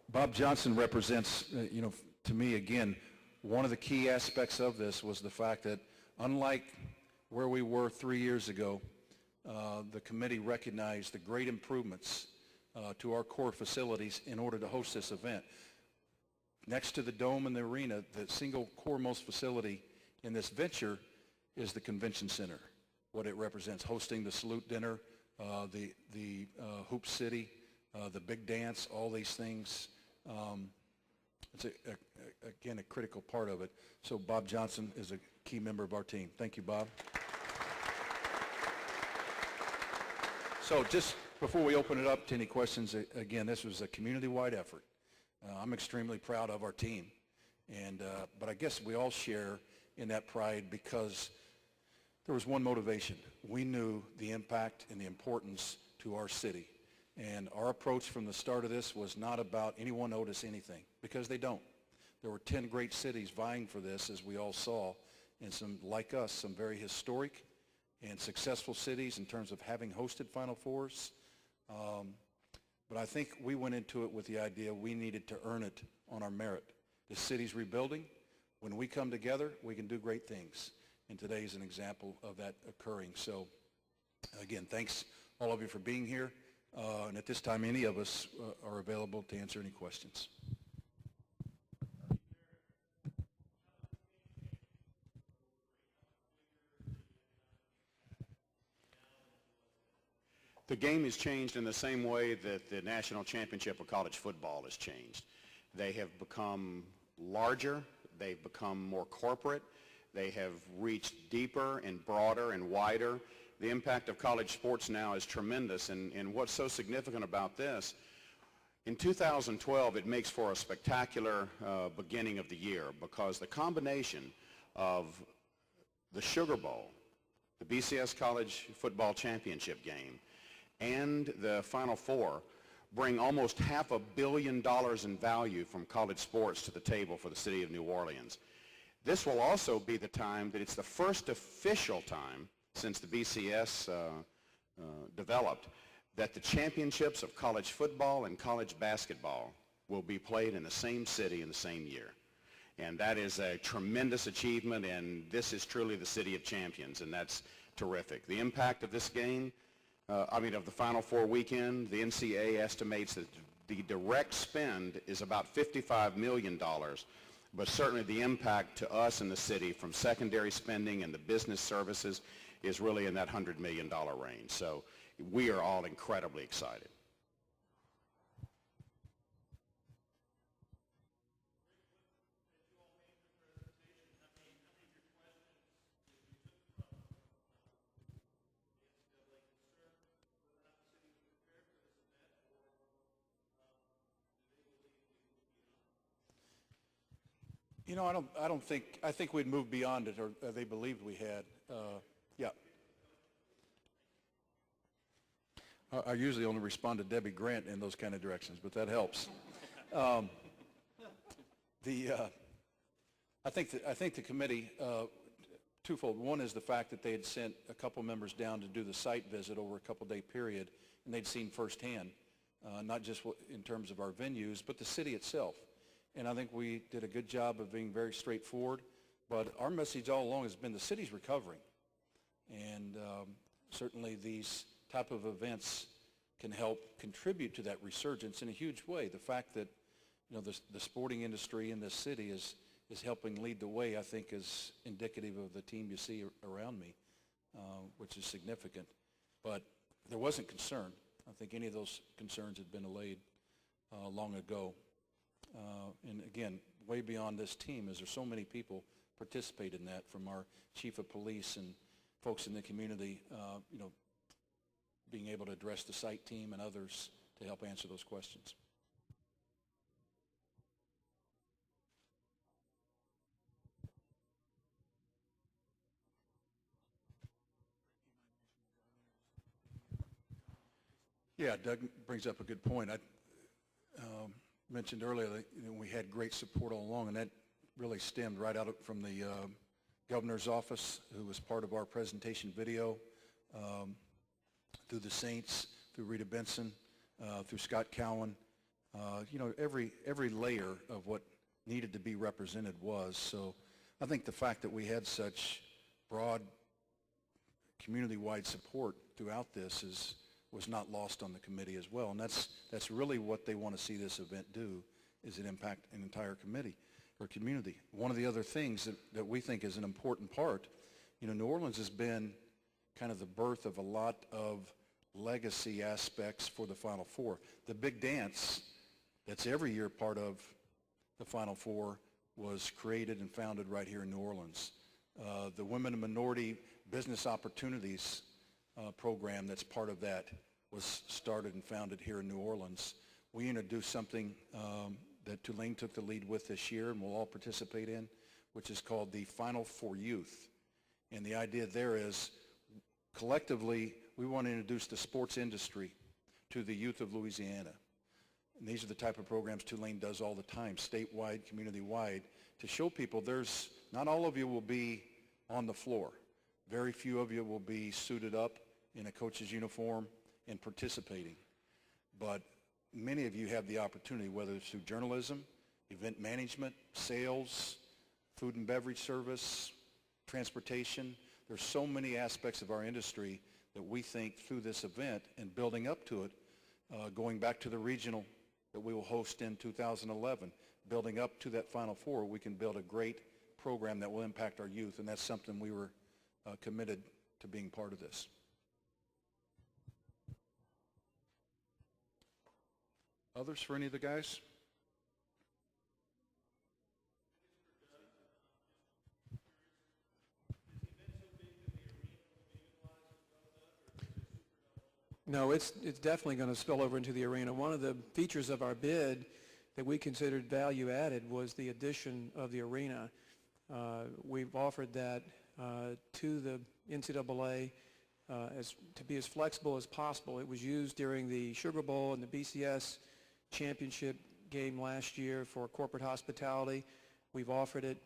Bob Johnson represents, to me, again, one of the key aspects of this was the fact that unlike where we were 3 years ago, the committee recognized the great improvements to our core facilities in order to host this event. Next to the dome and the arena, the single core-most facility in this venture is the convention center, what it represents, hosting the salute dinner, the Hoop City, the big dance, all these things. It's, again, a critical part of it. So Bob Johnson is a key member of our team. Thank you, Bob. So just before we open it up to any questions, again, this was a community-wide effort. I'm extremely proud of our team. But I guess we all share in that pride because there was one motivation. We knew the impact and the importance to our city. And our approach from the start of this was not about anyone owed us anything, because they don't. There were 10 great cities vying for this, as we all saw, and some, like us, some very historic and successful cities in terms of having hosted Final Fours. But I think we went into it with the idea we needed to earn it on our merit. The city's rebuilding. When we come together, we can do great things. And today is an example of that occurring. So, again, thanks all of you for being here. And at this time, any of us are available to answer any questions. The game has changed in the same way that the national championship of college football has changed. They have become larger. They've become more corporate. They have reached deeper and broader and wider. The impact of college sports now is tremendous, and what's so significant about this, in 2012 it makes for a spectacular beginning of the year, because the combination of the Sugar Bowl, the BCS College Football Championship game, and the Final Four bring almost $500 million in value from college sports to the table for the city of New Orleans. This will also be the time that it's the first official time since the BCS developed that the championships of college football and college basketball will be played in the same city in the same year. And that is a tremendous achievement, and this is truly the city of champions, and that's terrific. The impact of this game, of the Final Four weekend, the NCAA estimates that the direct spend is about $55 million, but certainly the impact to us in the city from secondary spending and the business services is really in that $100 million range. So we are all incredibly excited. I think we'd moved beyond it, or they believed we had. Yeah. I usually only respond to Debbie Grant in those kind of directions, but that helps. I think the committee, twofold. One is the fact that they had sent a couple members down to do the site visit over a couple-day period, and they'd seen firsthand, not just in terms of our venues, but the city itself. And I think we did a good job of being very straightforward. But our message all along has been the city's recovering. And certainly these type of events can help contribute to that resurgence in a huge way. The fact that the sporting industry in this city is helping lead the way, I think, is indicative of the team you see around me, which is significant. But there wasn't concern. I think any of those concerns had been allayed long ago. And again, way beyond this team, is there so many people participate in that, from our chief of police and folks in the community, being able to address the site team and others to help answer those questions. Yeah, Doug brings up a good point. I mentioned earlier that we had great support all along, and that really stemmed right out from the governor's office, who was part of our presentation video, through the Saints, through Rita Benson, through Scott Cowan, every layer of what needed to be represented was. So I think the fact that we had such broad community-wide support throughout this was not lost on the committee as well. And that's really what they want to see this event do, is it impact an entire committee or community. One of the other things that we think is an important part, New Orleans has been kind of the birth of a lot of legacy aspects for the Final Four. The big dance that's every year part of the Final Four was created and founded right here in New Orleans. The Women and Minority Business Opportunities program that's part of that was started and founded here in New Orleans. We introduced something that Tulane took the lead with this year and we'll all participate in, which is called the Final Four Youth. And the idea there is collectively we want to introduce the sports industry to the youth of Louisiana. And these are the type of programs Tulane does all the time, statewide, community-wide, to show people not all of you will be on the floor. Very few of you will be suited up in a coach's uniform and participating. But many of you have the opportunity, whether it's through journalism, event management, sales, food and beverage service, transportation. There's so many aspects of our industry that we think through this event and building up to it, going back to the regional that we will host in 2011, building up to that Final Four, we can build a great program that will impact our youth, and that's something we were committed to being part of this. Others for any of the guys? No, it's definitely going to spill over into the arena. One of the features of our bid that we considered value added was the addition of the arena. We've offered that to the NCAA to be as flexible as possible. It was used during the Sugar Bowl and the BCS championship game last year for corporate hospitality. We've offered it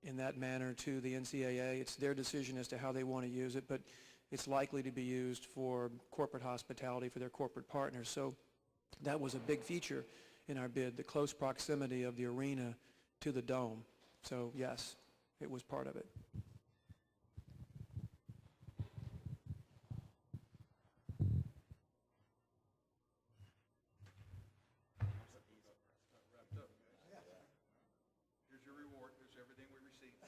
in that manner to the NCAA. It's their decision as to how they want to use it, but it's likely to be used for corporate hospitality for their corporate partners. So that was a big feature in our bid, the close proximity of the arena to the dome. So yes, it was part of it. Here's your reward. Here's everything we received.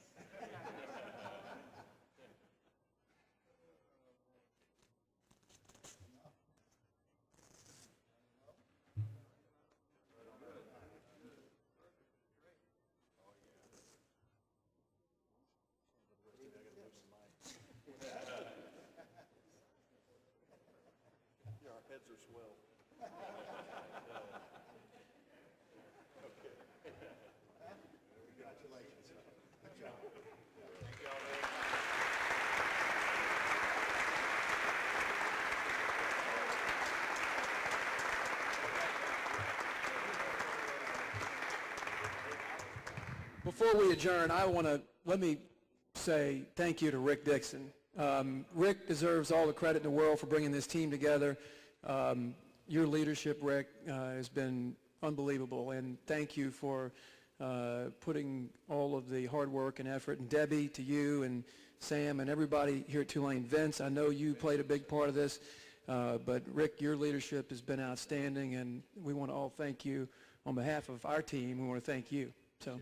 Heads are swell. Congratulations. Good job. Thank y'all very much. Before we adjourn, let me say thank you to Rick Dixon. Rick deserves all the credit in the world for bringing this team together. Your leadership, Rick, has been unbelievable, and thank you for putting all of the hard work and effort. And Debbie, to you, and Sam, and everybody here at Tulane. Vince, I know you played a big part of this, but Rick, your leadership has been outstanding, and we want to all thank you on behalf of our team. We want to thank you. So.